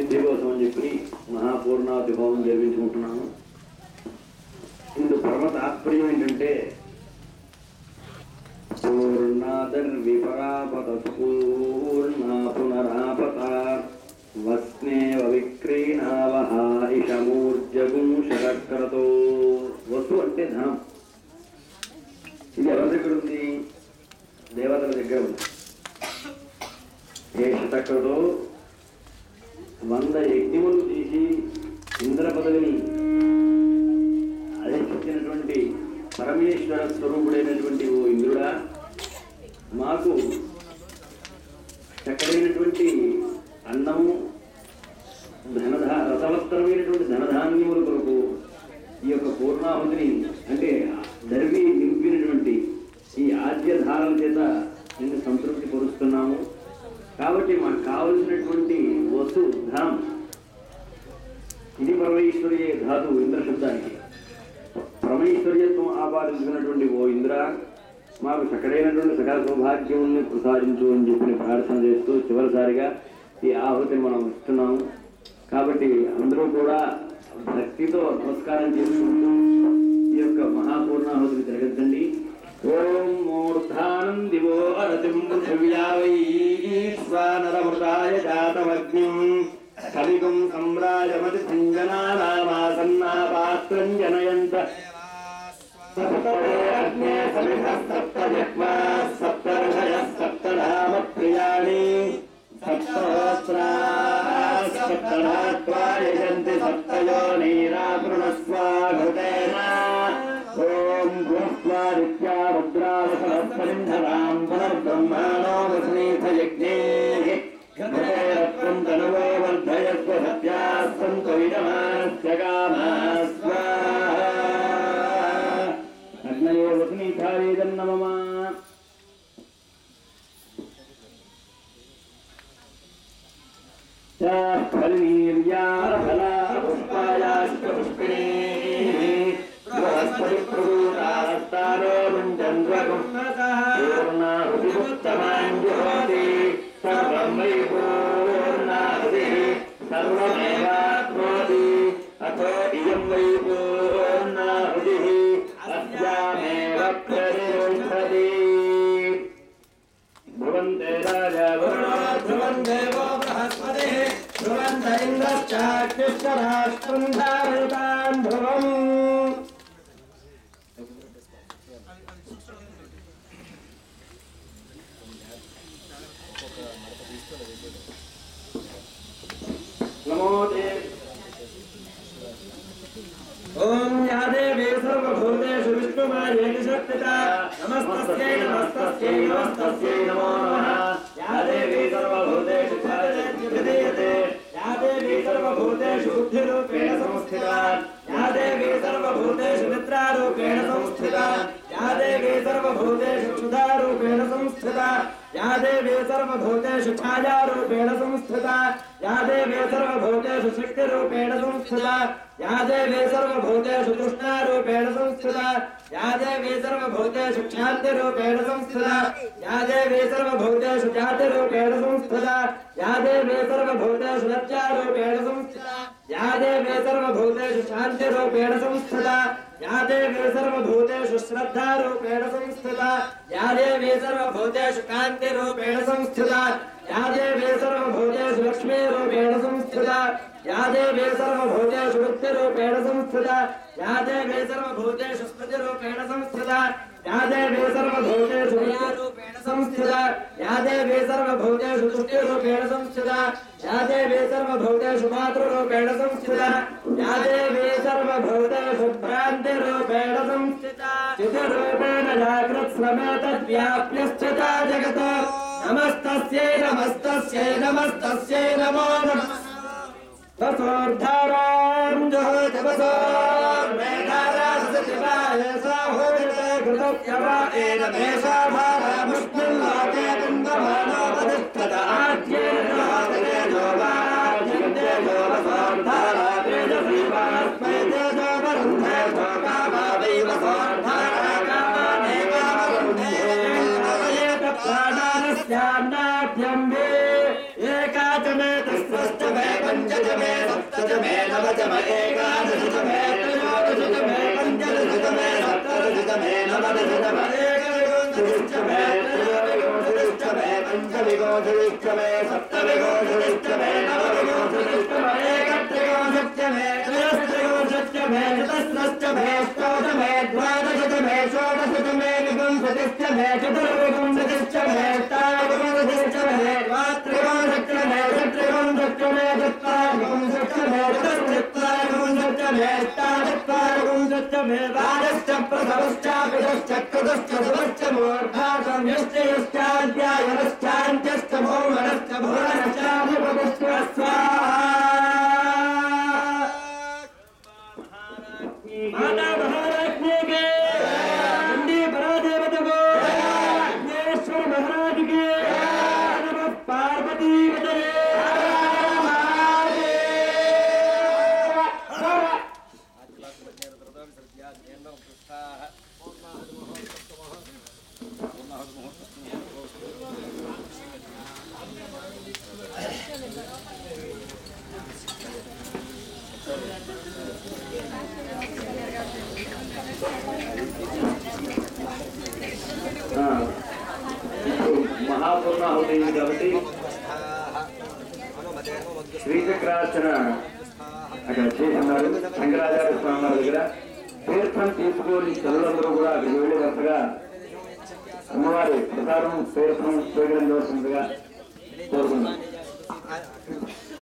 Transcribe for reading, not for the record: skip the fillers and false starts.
సిద్ధి కోసం అని చెప్పి మహాపూర్ణావతి హోమం జరిపించుకుంటున్నాను. ఇందుకు పరమ తాత్పర్యం ఏంటంటే పూర్ణాదర్విపరాపత పూర్ణా పునరాపత వస్నేవ విక్రీణావహ ఇషమూర్జగుం శరక్రతో. వస్తు అంటే ధనం. ఇది ఎవరి దగ్గర ఉంది? దేవతల దగ్గర ఉంది. ఏ శతక్రతో 100 యజ్ఞములు తీసి ఇంద్ర పదవిని అధిష్ఠించినటువంటి పరమేశ్వర స్వరూపుడైనటువంటి ఓ ఇంద్రుడా, మాకు చక్కడైనటువంటి అన్నము రసవత్తరమైనటువంటి ధనధాన్యముల కొరకు ఈ యొక్క పూర్ణాహుతిని అంటే దర్వి నింపినటువంటి ఈ ఆద్యధారల చేత నిన్ను సంతృప్తి పరుస్తున్నాము. కాబట్టి మాకు కావలసినటువంటి వస్తు ధనం, ఇది పరమేశ్వర్యే ధాతు ఇంద్ర శబ్దానికి. పరమేశ్వర్యత్వం ఆపాదించుకున్నటువంటి ఓ ఇంద్ర, మాకు చక్కడైనటువంటి సకల సౌభాగ్యముల్ని ప్రసాదించు అని చెప్పి ప్రార్థన చేస్తూ చివరిసారిగా ఈ ఆహుతిని మనం ఇస్తున్నాము. కాబట్టి అందరూ కూడా భక్తితో నమస్కారం చేసుకుంటూ ఈ యొక్క మహాపూర్ణాహుతిని తిరగద్దండి. ఓం మూర్ధానం దివో అరతిం పృథివ్యా వైశ్వానరమృతాయ జాతమగ్నిం కవిగుం సమ్రాజమతి సంజనానామాసన్నా పాత్రం జనయంత సప్తమే సమిధస్తప్తజగ్మా సప్తర్షయః సప్తనామ ప్రియాణి సప్తోత్రా సప్తధాత్వా యజంతి సప్తయోనిరాకృణస్వాఘృతేన. ఓం భూస్వాదిత్యా భద్రావసరస్పరింధరాం పునర్బ్రహ్మాణో వసనీథ యజ్ఞేః ఘృతేరత్వం తనువో వర్ధయస్వ సత్యాः సంతు యజమానస్య కామాः స్వాహా. అగ్నయో వసనీథాయేదం నమః. అథో ఇయం వై పూర్ణాహుతిః అస్యామేవ ప్రతిష్ఠతి. ధ్రువంతే రాజా ధ్రువం దేవో బృహస్పతిః ధ్రువంత ఇంద్రశ్చాగ్నిశ్చరాష్ట్రం ధారయతాం ధ్రువం. నమో దేవి. ఓం యా దేవీ సర్వభూతేషు విష్ణుమాయేతి శక్తితా నమస్తస్యై నమస్తస్యై నమస్తస్యై నమో నమః. యా దేవీ సర్వభూతేషు ఛాయతే యా దేవీ సర్వభూతేషు బుద్ధిరూపేణ సంస్థితా యా దేవీ సర్వభూతేషు నిద్రారూపేణ సంస్థితా యా దేవీ సర్వభూతేషు క్షుధారూపేణ సంస్థితా యా దేవీ సర్వభూతేషు ఛాయారూపేణ సంస్థితా యా దేవీ సర్వభూతేషు శక్తిరూపేణ సంస్థితా యా దేవీ సర్వభూతేషు తృష్ణారూపేణ సంస్థితా యా దేవీ సర్వభూతేషు క్షాంతిరూపేణ సంస్థితా యా దేవీ సర్వభూతేషు జాతిరూపేణ సంస్థితా యా దేవీ సర్వభూతేషు లజ్జారూపేణ సంస్థితా యా దేవీ సర్వభూతేషు శాంతిరూపేణ సంస్థితా యా దేవీ సర్వభూతేషు శ్రద్ధారూపేణ సంస్థితా యా దేవీ సర్వభూతేషు కాంతిరూపేణ సంస్థితా యా దేవీ సర్వభూతేషు లక్ష్మీరూపేణ సంస్థితా యా దేవీ సర్వభూతేషు వృత్తిరూపేణ సంస్థితా యా దేవీ సర్వభూతేషు స్మృతిరూపేణ సంస్థితా యా దేవీ సర్వభూతేషు క్రియారూపేణ సంస్థితా యా దేవీ సర్వభూతేషు తుష్టిరూపేణ సంస్థితా యా దేవీ సర్వభూతేషు మాతృరూపేణ సంస్థితా యా దేవీ సర్వభూతేషు భ్రాంతిరూపేణ సంస్థితా చిత్తరూపేణ జాగ్రత్ స్వమేతద్వ్యాప్య స్థితా జగతో. నమస్తస్యై నమస్తస్యై నమస్తస్యై నమో నమః. వసోర్ధారాం జహోతి వసోర్మేధారాసతివాయ సాహోయతే కృతవ్యవాయేన మేషాభారాముష్మిల్లోకే కుంభమానోపతిష్ఠత ఆద్యేన హోతతే జోవాద్యంతే జోవసోర్ధారా తేజసీవాస్మై తేజోవరుంధే జోకామావై వసోర్ధారా కామానేవావరుంధే నవయేత ప్రాణానస్యాన్నాభ్యం మే ఏకాచమే తస్వశ్చ మే పంచ नवदशमे एकादशतमे त्रयोदशतमे पञ्चदशतमे सप्तदशतमे नवदशतमे एकविंशतिष्टमे त्रयोविंशतिष्टमे पञ्चविंशतिष्टमे सप्तविंशतिष्टमे नवविंशतिष्टमे एकत्रिंशतिष्टमे त्रयस्त्रिंशतिष्टमे चतुस्रष्टमे अष्टोदशमे द्वादशतमे षोडशतमे विंशतिष्टमे चतुर्विंशतिष्टमे अष्टाविंशतिष्टमे द्वात्रिंशतिष्टमे षट्त्रिंशतिष्टमे चत्वारिंशतिष्टमे चतुश्चत्वारिंशतिष्टमे अष्टाचत्वारिंशतिष्टमे द्वादश प्रथमश्चापितश्च चतुश्च सुतश्च मूर्धाकं यश्चैश्चाध्यायनश्चान्त्यश्च भौमनश्च भुवनश्चाधिपतिश्च माता महाराज्ञी के चंडी परादेवता को विघ्नेश्वर महाराज के नमः पार्वती पतये महापूर्णाहुति కాబట్టి శ్రీచక్రార్చన అక్కడ చేస్తున్నారు. శంకరాచార్య స్వామి వారి దగ్గర తీర్థం తీసుకొని తల్లులందరూ కూడా అక్కడికి వెళ్ళి వరుసగా అమ్మవారి ప్రసాదం తీర్థం స్వీకరించవలసిందిగా కోరుకున్నాం.